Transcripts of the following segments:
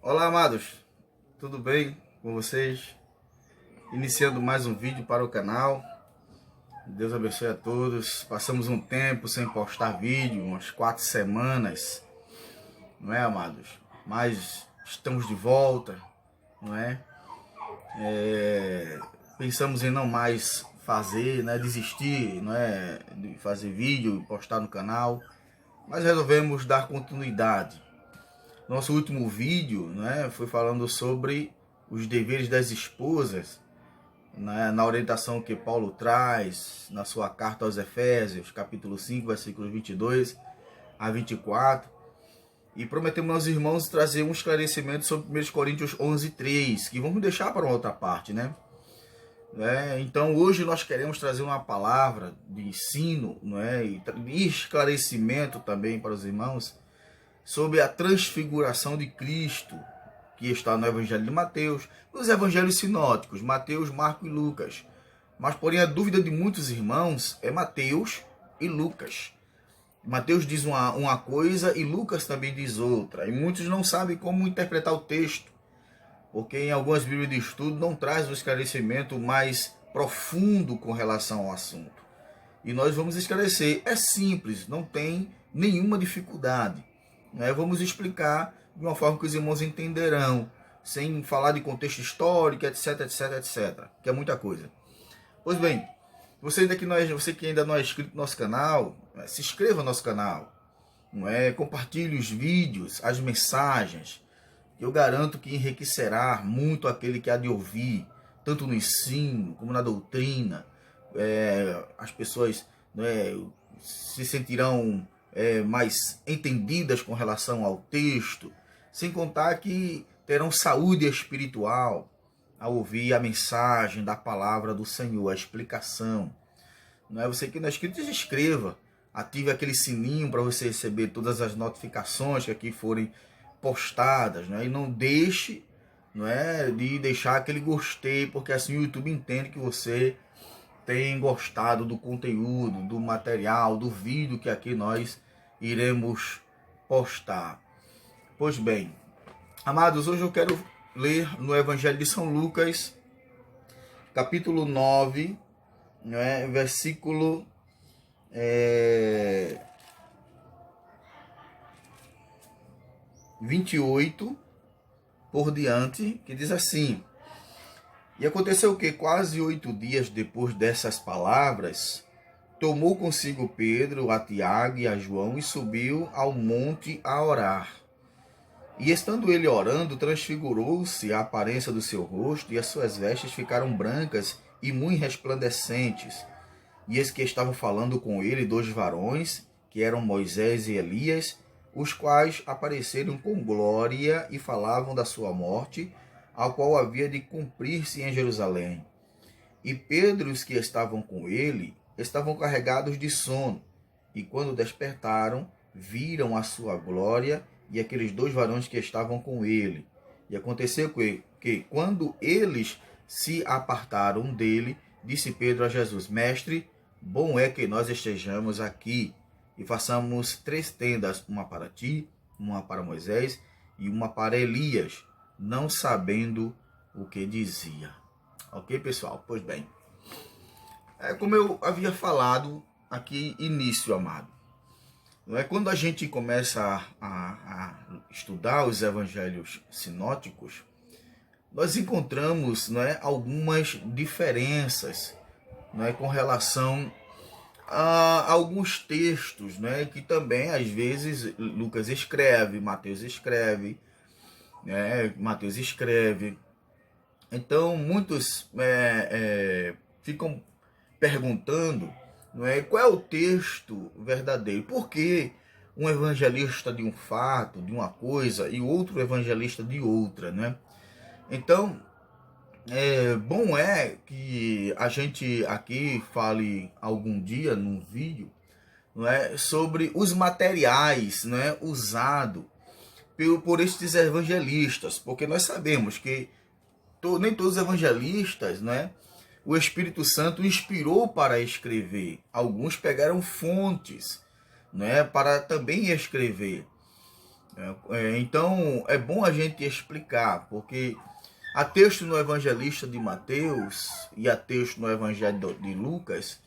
Olá, amados, tudo bem com vocês? Iniciando mais um vídeo para o canal. Deus abençoe a todos. Passamos um tempo sem postar vídeo, umas 4 semanas, não é, amados? Mas estamos de volta, não é? Pensamos em não mais fazer, né? Desistir, não é? De fazer vídeo e postar no canal, mas resolvemos dar continuidade. Nosso último vídeo, né, foi falando sobre os deveres das esposas, né, na orientação que Paulo traz na sua carta aos Efésios, capítulo 5, versículos 22 a 24. E prometemos aos irmãos trazer um esclarecimento sobre 1 Coríntios 11, 3, que vamos deixar para uma outra parte, né? Então hoje nós queremos trazer uma palavra de ensino, né, e esclarecimento também para os irmãos, sobre a transfiguração de Cristo, que está no Evangelho de Mateus, nos Evangelhos sinóticos, Mateus, Marcos e Lucas. Mas, porém, a dúvida de muitos irmãos é Mateus e Lucas. Mateus diz uma coisa e Lucas também diz outra. E muitos não sabem como interpretar o texto, porque em algumas Bíblias de estudo não traz um esclarecimento mais profundo com relação ao assunto. E nós vamos esclarecer. É simples, não tem nenhuma dificuldade. Vamos explicar de uma forma que os irmãos entenderão, sem falar de contexto histórico, etc, etc, etc, que é muita coisa. Pois bem, você que ainda não é inscrito no nosso canal, se inscreva no nosso canal, compartilhe os vídeos, as mensagens, que eu garanto que enriquecerá muito aquele que há de ouvir, tanto no ensino como na doutrina. As pessoas se sentirão mais entendidas com relação ao texto, sem contar que terão saúde espiritual ao ouvir a mensagem da palavra do Senhor, a explicação. Você que não é inscrito, se inscreva, ative aquele sininho para você receber todas as notificações que aqui forem postadas, e não deixe de deixar aquele gostei, porque assim o YouTube entende que você tem gostado do conteúdo, do material, do vídeo que aqui nós iremos postar. Pois bem, amados, hoje eu quero ler no Evangelho de São Lucas, capítulo 9, versículo 28 por diante, que diz assim: E aconteceu que quase 8 dias depois dessas palavras, tomou consigo Pedro, a Tiago e a João e subiu ao monte a orar. E estando ele orando, transfigurou-se a aparência do seu rosto, e as suas vestes ficaram brancas e muito resplandecentes. E eis que estavam falando com ele 2 varões, que eram Moisés e Elias, os quais apareceram com glória e falavam da sua morte, ao qual havia de cumprir-se em Jerusalém. E Pedro e os que estavam com ele estavam carregados de sono, e quando despertaram, viram a sua glória e aqueles 2 varões que estavam com ele. E aconteceu que quando eles se apartaram dele, disse Pedro a Jesus: Mestre, bom é que nós estejamos aqui e façamos 3 tendas, uma para ti, uma para Moisés e uma para Elias, não sabendo o que dizia. Ok, pessoal? Pois bem, como eu havia falado aqui início, amado, quando a gente começa a estudar os evangelhos sinóticos, nós encontramos algumas diferenças com relação a alguns textos que também às vezes Lucas escreve, Mateus escreve, Então muitos ficam perguntando qual é o texto verdadeiro. Por que um evangelista de um fato, de uma coisa, e outro evangelista de outra, Então, bom é que a gente aqui fale algum dia num vídeo sobre os materiais usados por estes evangelistas, porque nós sabemos que nem todos os evangelistas, o Espírito Santo inspirou para escrever. Alguns pegaram fontes para também escrever. Então é bom a gente explicar, porque há texto no Evangelista de Mateus e há texto no Evangelho de Lucas,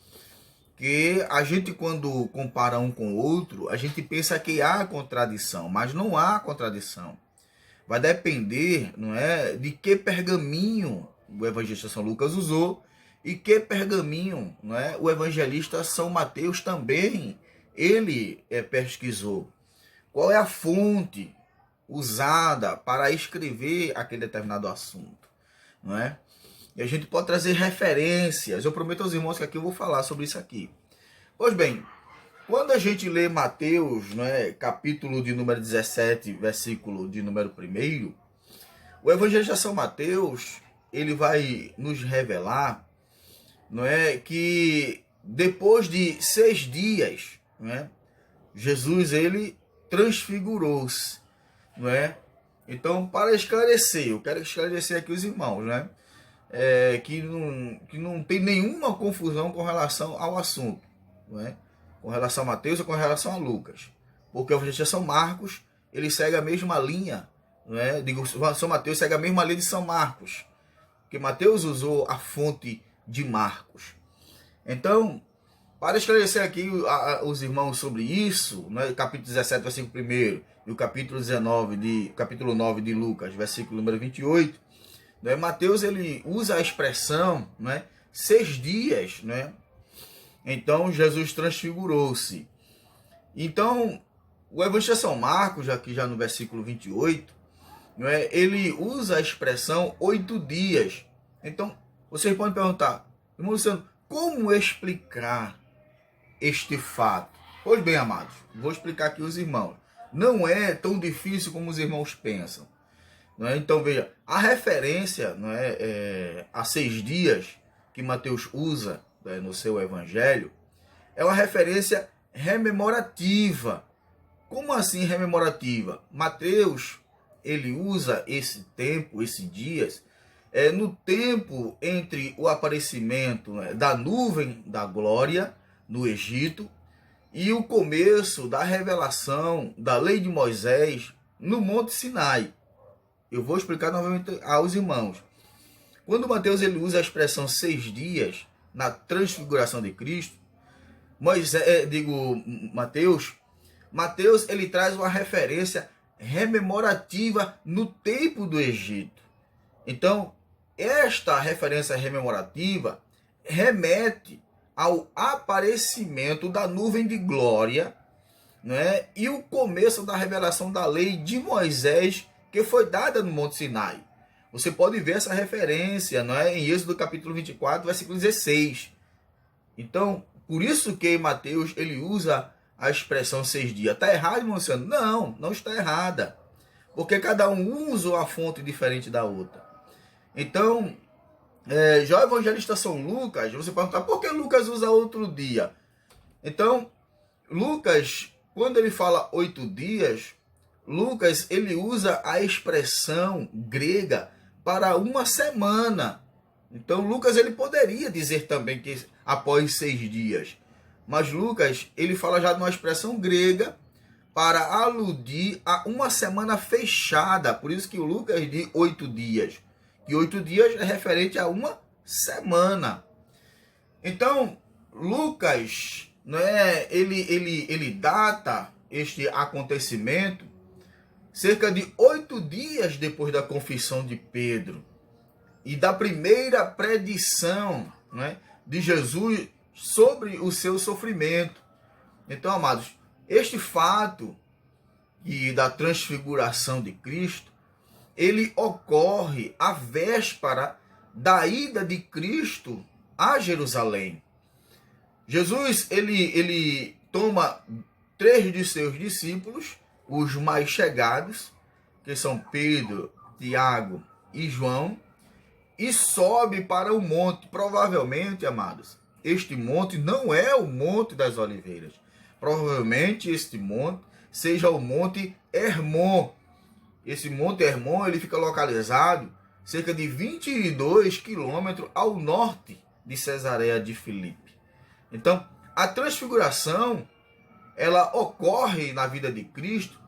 que a gente, quando compara um com o outro, a gente pensa que há contradição, mas não há contradição. Vai depender, não é, de que pergaminho o evangelista São Lucas usou e que pergaminho, não é, o evangelista São Mateus também ele pesquisou. Qual é a fonte usada para escrever aquele determinado assunto, não é? E a gente pode trazer referências. Eu prometo aos irmãos que aqui eu vou falar sobre isso aqui. Pois bem, quando a gente lê Mateus, né, capítulo de número 17, versículo de número 1, o evangelista São Mateus, ele vai nos revelar, não é, que depois de 6 dias, não é, Jesus ele transfigurou-se, não é? Então, para esclarecer, eu quero esclarecer aqui os irmãos, né? Que não tem nenhuma confusão com relação ao assunto, não é? Com relação a Mateus ou com relação a Lucas. Porque o evangelista São Marcos, ele segue a mesma linha, não é? Digo, São Mateus segue a mesma linha de São Marcos, que Mateus usou a fonte de Marcos. Então, para esclarecer aqui os irmãos sobre isso, né, capítulo 17, versículo 1, e o capítulo 9 de Lucas, versículo número 28, né, Mateus ele usa a expressão, né, 6 dias, né? Então Jesus transfigurou-se. Então, o evangelista São Marcos, aqui já no versículo 28, né, ele usa a expressão 8 dias. Então, vocês podem perguntar, irmão Luciano, como explicar este fato? Pois bem, amados, vou explicar aqui aos irmãos. Não é tão difícil como os irmãos pensam. Não é? Então, veja, a referência, não é, a 6 dias que Mateus usa, né, no seu evangelho, é uma referência rememorativa. Como assim rememorativa? Mateus, ele usa esse tempo, esses dias, no tempo entre o aparecimento, né, da nuvem da glória no Egito e o começo da revelação da lei de Moisés no Monte Sinai. Eu vou explicar novamente aos irmãos. Quando Mateus ele usa a expressão 6 dias na transfiguração de Cristo, Mateus ele traz uma referência rememorativa no tempo do Egito. Então, esta referência rememorativa remete ao aparecimento da nuvem de glória, né, e o começo da revelação da lei de Moisés, que foi dada no Monte Sinai. Você pode ver essa referência, não é, em Êxodo capítulo 24, versículo 16. Então, por isso que Mateus ele usa a expressão 6 dias. Está errado, irmão Luciano? Não, não está errada. Porque cada um usa uma fonte diferente da outra. Então, já o evangelista São Lucas, você perguntar por que Lucas usa outro dia? Então, Lucas, quando ele fala 8 dias, Lucas ele usa a expressão grega para uma semana. Então, Lucas ele poderia dizer também que após 6 dias. Mas Lucas ele fala já de uma expressão grega para aludir a uma semana fechada. Por isso que o Lucas diz 8 dias. E 8 dias é referente a uma semana. Então, Lucas, né, ele data este acontecimento cerca de 8 dias depois da confissão de Pedro e da primeira predição, né, de Jesus sobre o seu sofrimento. Então, amados, este fato da transfiguração de Cristo, ele ocorre à véspera da ida de Cristo a Jerusalém. Jesus, ele toma 3 de seus discípulos, os mais chegados, que são Pedro, Tiago e João, e sobe para o monte. Provavelmente, amados, este monte não é o Monte das Oliveiras. Provavelmente este monte seja o Monte Hermon. Esse Monte Hermon ele fica localizado cerca de 22 quilômetros ao norte de Cesareia de Filipe. Então, a transfiguração ela ocorre na vida de Cristo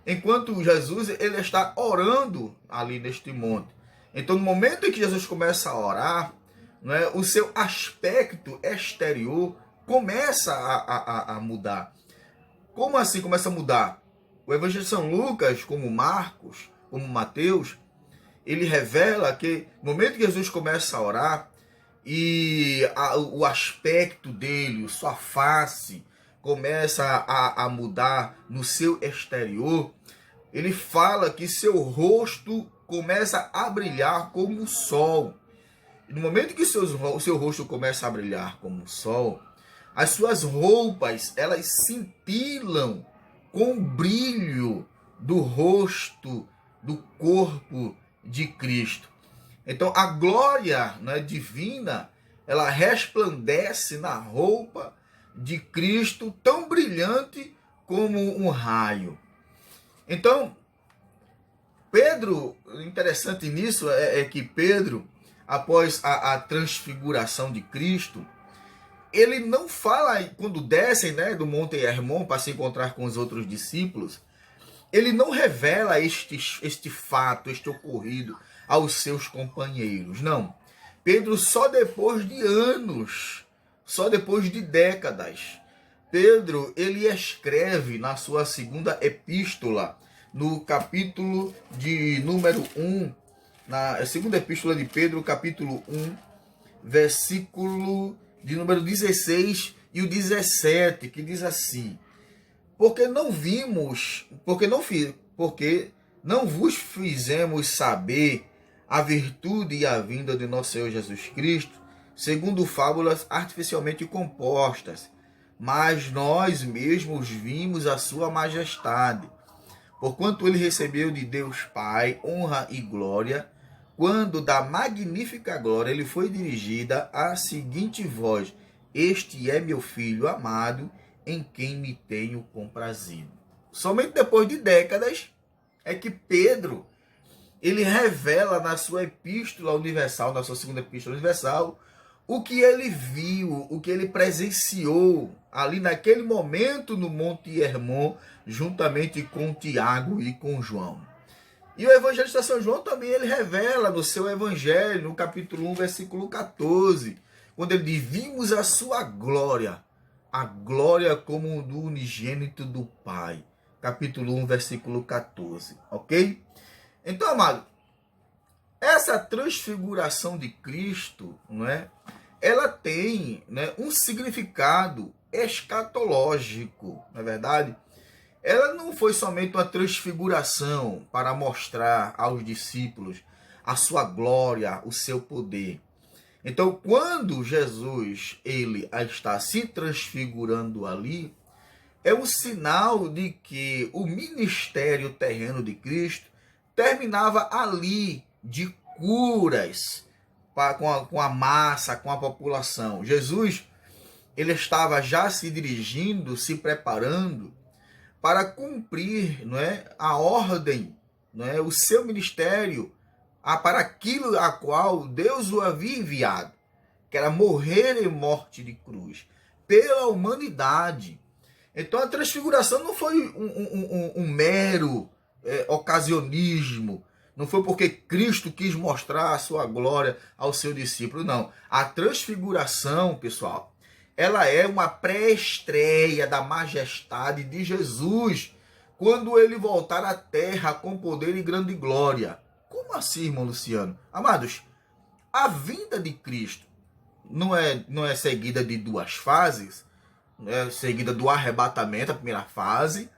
enquanto Jesus ele está orando ali neste monte. Então, no momento em que Jesus começa a orar, né, o seu aspecto exterior começa a mudar. Como assim começa a mudar? O Evangelho de São Lucas, como Marcos, como Mateus, ele revela que no momento que Jesus começa a orar, e o aspecto dele, sua face, começa a mudar no seu exterior, ele fala que seu rosto começa a brilhar como o sol. E no momento que o seu rosto começa a brilhar como o sol, as suas roupas, elas cintilam com o brilho do rosto, do corpo de Cristo. Então a glória, né, divina, ela resplandece na roupa de Cristo tão brilhante como um raio. Então, Pedro, interessante nisso é que Pedro, após a transfiguração de Cristo, ele não fala, quando descem, né, do Monte Hermon para se encontrar com os outros discípulos, ele não revela este fato, este ocorrido aos seus companheiros. Não. Pedro, só depois de anos, só depois de décadas, Pedro, ele escreve na sua segunda epístola, no capítulo de número 1, na segunda epístola de Pedro, capítulo 1, versículo de número 16 e o 17, que diz assim: porque não vos fizemos saber a virtude e a vinda de nosso Senhor Jesus Cristo, segundo fábulas artificialmente compostas, mas nós mesmos vimos a sua majestade, porquanto ele recebeu de Deus Pai honra e glória, quando da magnífica glória ele foi dirigida a seguinte voz: este é meu filho amado, em quem me tenho comprazido. Somente depois de décadas é que Pedro ele revela na sua epístola universal, na sua segunda epístola universal, o que ele viu, o que ele presenciou ali naquele momento no Monte Hermon, juntamente com Tiago e com João. E o evangelista São João também ele revela no seu evangelho, no capítulo 1, versículo 14, quando ele diz: vimos a sua glória, a glória como do unigênito do Pai. Capítulo 1, versículo 14, ok? Então, amado, essa transfiguração de Cristo, não é? Ela tem, né, um significado escatológico, não é verdade? Ela não foi somente uma transfiguração para mostrar aos discípulos a sua glória, o seu poder. Então, quando Jesus ele está se transfigurando ali, é um sinal de que o ministério terreno de Cristo terminava ali, de curas com a massa, com a população. Jesus ele estava já se dirigindo, se preparando para cumprir, não é, a ordem, não é, o seu ministério, para aquilo a qual Deus o havia enviado, que era morrer em morte de cruz, pela humanidade. Então a transfiguração não foi um mero ocasionismo, não foi porque Cristo quis mostrar a sua glória ao seu discípulo, não. A transfiguração, pessoal, ela é uma pré-estreia da majestade de Jesus, quando ele voltar à terra com poder e grande glória. Como assim, irmão Luciano? Amados, a vinda de Cristo não é seguida de duas fases, é seguida do arrebatamento, a primeira fase,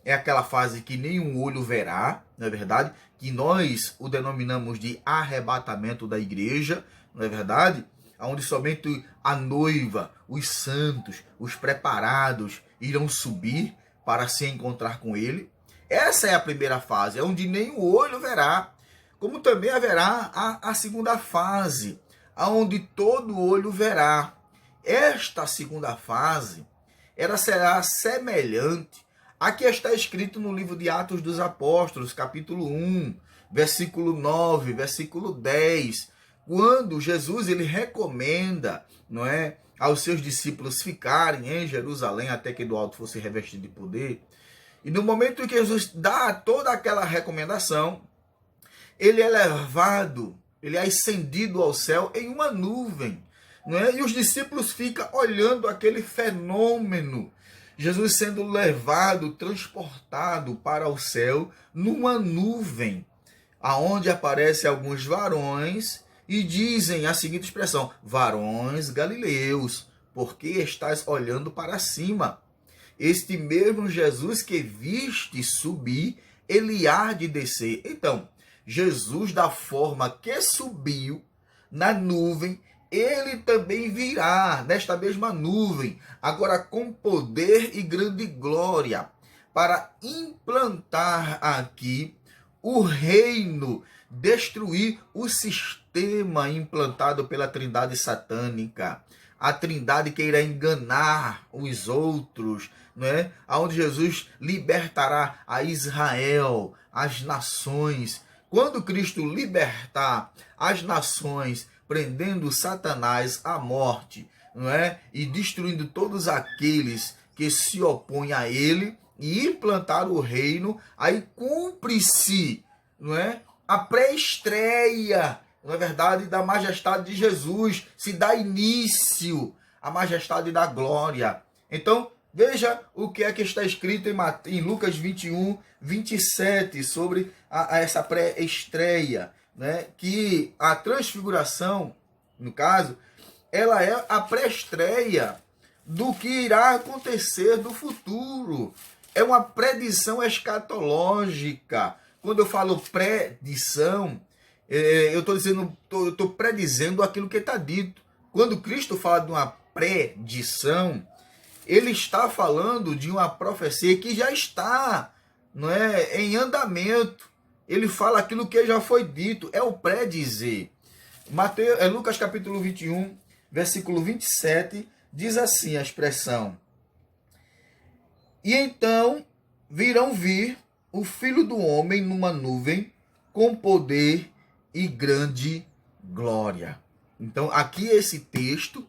é aquela fase que nenhum olho verá, não é verdade? Que nós o denominamos de arrebatamento da igreja, não é verdade? Onde somente a noiva, os santos, os preparados irão subir para se encontrar com ele. Essa é a primeira fase, onde nenhum olho verá. Como também haverá a segunda fase, onde todo olho verá. Esta segunda fase, ela será semelhante à que está escrito no livro de Atos dos Apóstolos, capítulo 1, versículo 9, versículo 10, quando Jesus ele recomenda, não é, aos seus discípulos ficarem em Jerusalém até que do alto fosse revestido de poder. E no momento em que Jesus dá toda aquela recomendação, ele é levado, ele é ascendido ao céu em uma nuvem. Não é? E os discípulos ficam olhando aquele fenômeno. Jesus sendo levado, transportado para o céu numa nuvem, aonde aparecem alguns varões e dizem a seguinte expressão: varões galileus, por que estás olhando para cima? Este mesmo Jesus que viste subir, ele há de descer. Então, Jesus, da forma que subiu na nuvem, ele também virá nesta mesma nuvem, agora com poder e grande glória, para implantar aqui o reino, destruir o sistema implantado pela trindade satânica, a trindade que irá enganar os outros, né? Onde Jesus libertará a Israel, as nações. Quando Cristo libertar as nações, prendendo Satanás à morte, não é? E destruindo todos aqueles que se opõem a ele e implantar o reino, aí cumpre-se, não é? A pré-estreia, na verdade, da majestade de Jesus, se dá início à majestade da glória. Então, veja o que é que está escrito em Lucas 21, 27, sobre essa pré-estreia, né? Que a transfiguração, no caso, ela é a pré-estreia do que irá acontecer do futuro. É uma predição escatológica. Quando eu falo predição, eu estou predizendo aquilo que está dito. Quando Cristo fala de uma predição, ele está falando de uma profecia que já está, não é, em andamento. Ele fala aquilo que já foi dito, é o pré-dizer. Lucas capítulo 21, versículo 27, diz assim a expressão: e então virão vir o Filho do Homem numa nuvem com poder e grande glória. Então aqui esse texto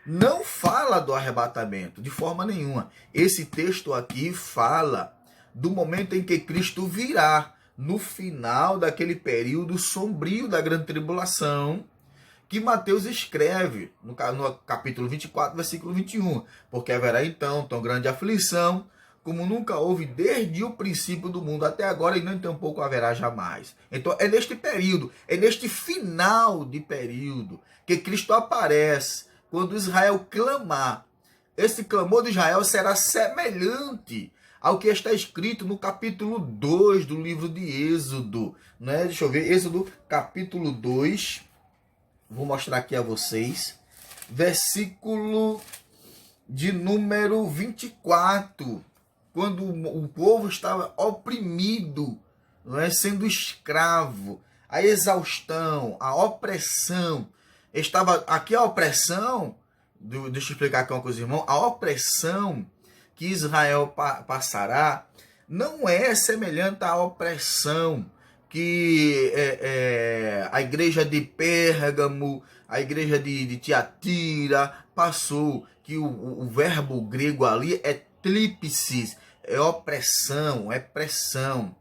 não fala do arrebatamento de forma nenhuma. Esse texto aqui fala do momento em que Cristo virá, no final daquele período sombrio da grande tribulação, que Mateus escreve no capítulo 24, versículo 21. Porque haverá então tão grande aflição, como nunca houve desde o princípio do mundo até agora, e nem tampouco haverá jamais. Então é neste período, é neste final de período, que Cristo aparece, quando Israel clamar. Esse clamor de Israel será semelhante ao que está escrito no capítulo 2 do livro de Êxodo, né? Deixa eu ver, Êxodo capítulo 2, vou mostrar aqui a vocês, versículo de número 24, quando o povo estava oprimido, não é? Sendo escravo, a exaustão, a opressão, estava aqui a opressão, deixa eu explicar aqui uma coisa, irmão, a opressão que Israel passará não é semelhante à opressão que a igreja de Pérgamo, a igreja de Tiatira passou, que o verbo grego ali é trípsis, é opressão, é pressão.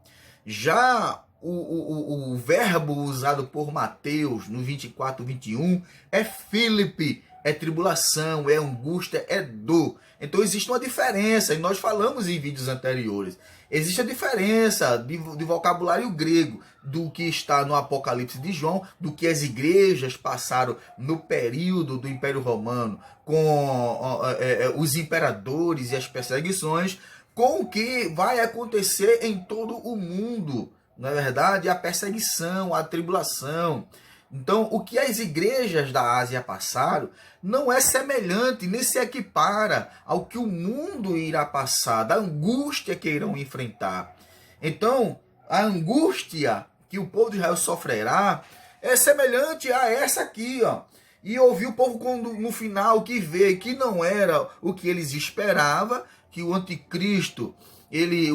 Já o verbo usado por Mateus no 24, 21 é Filipe, é tribulação, é angústia, é dor. Então existe uma diferença, e nós falamos em vídeos anteriores. Existe a diferença de vocabulário grego do que está no Apocalipse de João, do que as igrejas passaram no período do Império Romano, com os imperadores e as perseguições, com o que vai acontecer em todo o mundo. Na verdade, a perseguição, a tribulação. Então, o que as igrejas da Ásia passaram não é semelhante, nem se equipara ao que o mundo irá passar, da angústia que irão enfrentar. Então, a angústia que o povo de Israel sofrerá é semelhante a essa aqui, ó. E ouvir o povo quando, no final, que vê que não era o que eles esperavam, que o anticristo,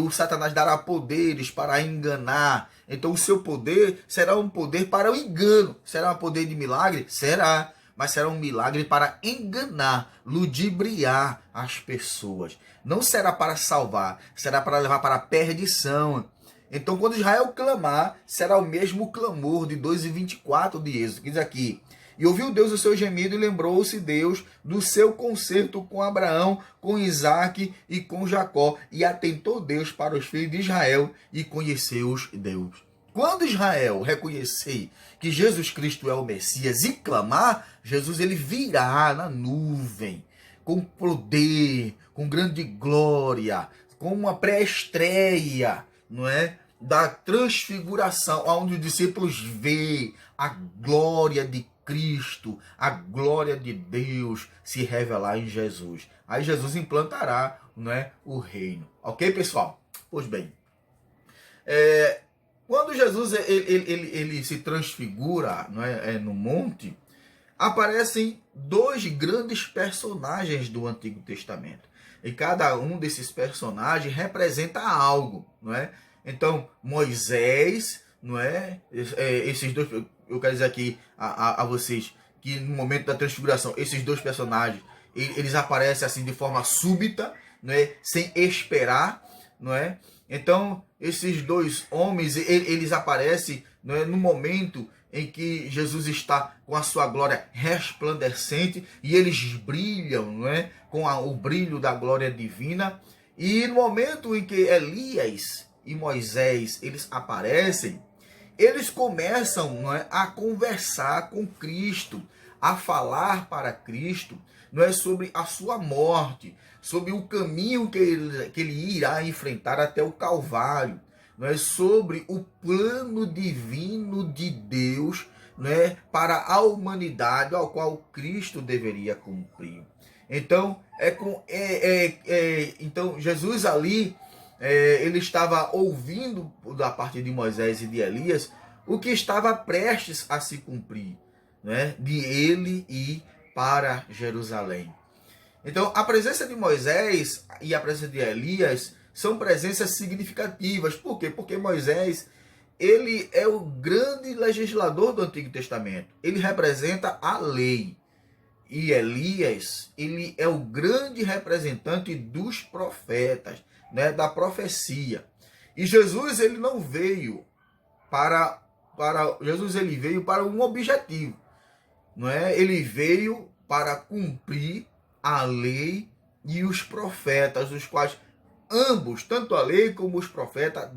o Satanás dará poderes para enganar. Então o seu poder será um poder para o engano. Será um poder de milagre? Será. mas será um milagre para enganar, ludibriar as pessoas. Não será para salvar, será para levar para a perdição. Então, quando Israel clamar, será o mesmo clamor de 2:24 de Êxodo, que diz aqui: e ouviu Deus o seu gemido e lembrou-se Deus do seu concerto com Abraão, com Isaque e com Jacó. E atentou Deus para os filhos de Israel e conheceu-os Deus. Quando Israel reconhecer que Jesus Cristo é o Messias e clamar, Jesus ele virá na nuvem, com poder, com grande glória, com uma pré-estreia, não é? Da transfiguração, onde os discípulos vê a glória de Cristo, a glória de Deus se revelar em Jesus. Aí Jesus implantará, não é, o reino. Ok, pessoal? Pois bem, quando Jesus ele se transfigura, não é, no monte, aparecem dois grandes personagens do Antigo Testamento. E cada um desses personagens representa algo, não é? Então, Moisés, não é? Esses dois, eu quero dizer aqui a vocês que no momento da transfiguração, esses dois personagens, eles aparecem assim de forma súbita, não é? Sem esperar, não é? Então, esses dois homens, eles aparecem, não é? No momento em que Jesus está com a sua glória resplandecente e eles brilham, não é? Com o brilho da glória divina. E no momento em que Elias e Moisés eles aparecem, eles começam, não é, a conversar com Cristo, a falar para Cristo, não é, sobre a sua morte, sobre o caminho que ele irá enfrentar até o Calvário, não é, sobre o plano divino de Deus, não é, para a humanidade, ao qual Cristo deveria cumprir. Então, então Jesus ali, ele estava ouvindo da parte de Moisés e de Elias o que estava prestes a se cumprir, né? De ele ir para Jerusalém. Então, a presença de Moisés e a presença de Elias são presenças significativas. Por quê? Porque Moisés, ele é o grande legislador do Antigo Testamento. Ele representa a lei. E Elias, ele é o grande representante dos profetas, né, da profecia. E Jesus, ele não veio Jesus, ele veio para um objetivo, não é? Ele veio para cumprir a lei e os profetas, os quais ambos, tanto a lei como os profetas,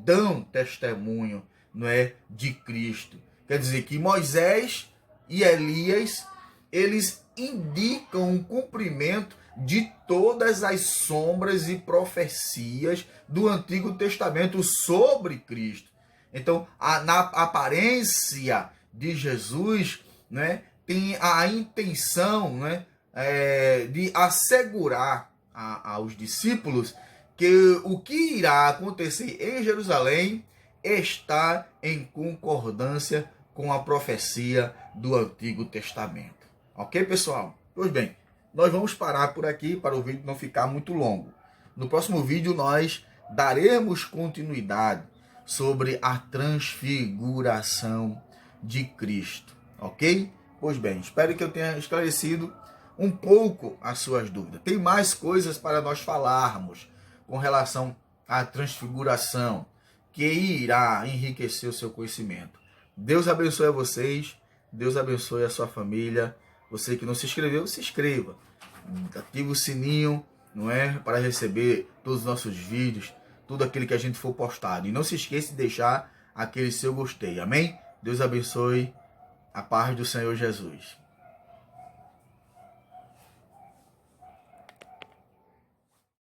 dão testemunho, não é, de Cristo. Quer dizer que Moisés e Elias, eles indicam o cumprimento de todas as sombras e profecias do Antigo Testamento sobre Cristo. Então, na aparência de Jesus, né, tem a intenção, né, de assegurar aos discípulos que o que irá acontecer em Jerusalém está em concordância com a profecia do Antigo Testamento. Ok, pessoal? Pois bem, nós vamos parar por aqui para o vídeo não ficar muito longo. No próximo vídeo nós daremos continuidade sobre a transfiguração de Cristo. Ok? Pois bem, espero que eu tenha esclarecido um pouco as suas dúvidas. Tem mais coisas para nós falarmos com relação à transfiguração, que irá enriquecer o seu conhecimento. Deus abençoe a vocês, Deus abençoe a sua família. Você que não se inscreveu, se inscreva. Ative o sininho, não é? Para receber todos os nossos vídeos, tudo aquilo que a gente for postado. E não se esqueça de deixar aquele seu gostei. Amém? Deus abençoe. A paz do Senhor Jesus.